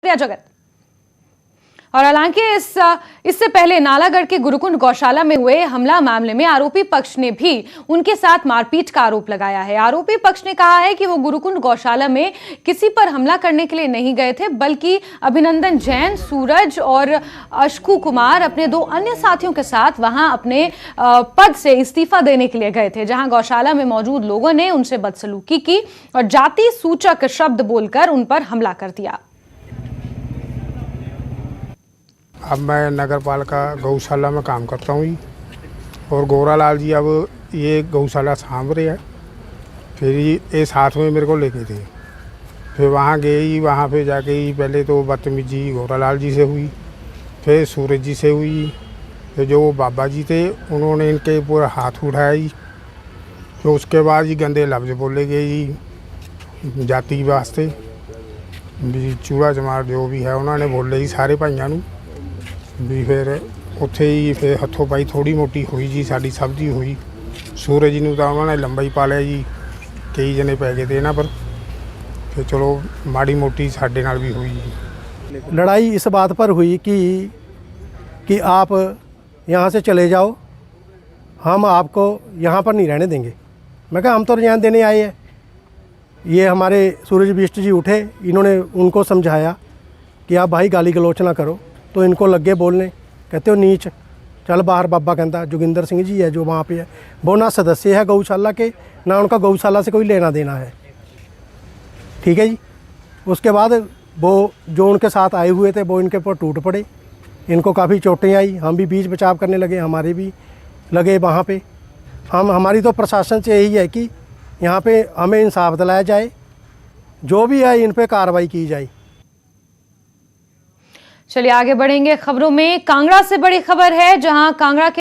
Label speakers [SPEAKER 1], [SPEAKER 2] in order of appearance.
[SPEAKER 1] शुक्रिया जगत। और हालांकि इससे पहले नालागढ़ के गुरुकुंड गौशाला में हुए हमला मामले में आरोपी पक्ष ने भी उनके साथ मारपीट का आरोप लगाया है। आरोपी पक्ष ने कहा है कि वो गुरुकुंड गौशाला में किसी पर हमला करने के लिए नहीं गए थे, बल्कि अभिनंदन जैन, सूरज और अशकू कुमार अपने 2 अन्य साथियों के साथ वहां अपने पद से इस्तीफा देने के लिए गए थे, जहां गौशाला में मौजूद लोगों ने उनसे बदसलूकी की और जाति सूचक शब्द बोलकर उन पर हमला कर दिया।
[SPEAKER 2] अब मैं नगर पालिका गौशाला में काम करता हूँ और गोरालाल जी अब ये गौशाला साँभ रहे हैं। फिर ये साथ में मेरे को लेके थे, फिर वहाँ गए। वहाँ पे जाके ही पहले तो बदतमीजी गोरालाल जी से हुई, फिर सूरज जी से हुई, फिर जो वो बाबा जी थे उन्होंने इनके पूरा हाथ उठाया। फिर उसके बाद ही गंदे लफ्ज़ बोले गए जाति वास्ते भी, चूड़ा चमार जो भी है उन्होंने बोले सारे भाइयों ਨੂੰ भी। फिर उत्थे ही फिर हथों पाई थोड़ी मोटी हुई जी, साड़ी सब्जी हुई। सूरज जी तो उन्होंने लंबा ही पा लिया जी, कई जने पै गए थे इन्हां पर। फिर चलो माड़ी मोटी साडे नाल भी हुई जी।
[SPEAKER 3] लड़ाई इस बात पर हुई कि आप यहाँ से चले जाओ, हम आपको यहाँ पर नहीं रहने देंगे। मैं कहा हम तो रिजाइन देने आए हैं। ये हमारे सूरज बिष्ट जी उठे, इन्होंने उनको समझाया कि आप भाई गाली गलोच ना करो, तो इनको लगे बोलने, कहते हो नीच, चल बाहर। बाबा कहता जोगिंदर सिंह जी है जो वहाँ पे है, वो ना सदस्य है गौशाला के, ना उनका गौशाला से कोई लेना देना है, ठीक है जी। उसके बाद वो जो उनके साथ आए हुए थे वो इनके ऊपर टूट पड़े, इनको काफ़ी चोटें आई। हम भी बीच बचाव करने लगे, हमारे भी लगे वहाँ पे। हमारी तो प्रशासन से यही है कि यहाँ पे हमें इंसाफ दिलाया जाए, जो भी है इन पे कार्रवाई की जाए।
[SPEAKER 1] चलिए आगे बढ़ेंगे खबरों में। कांगड़ा से बड़ी खबर है, जहां कांगड़ा के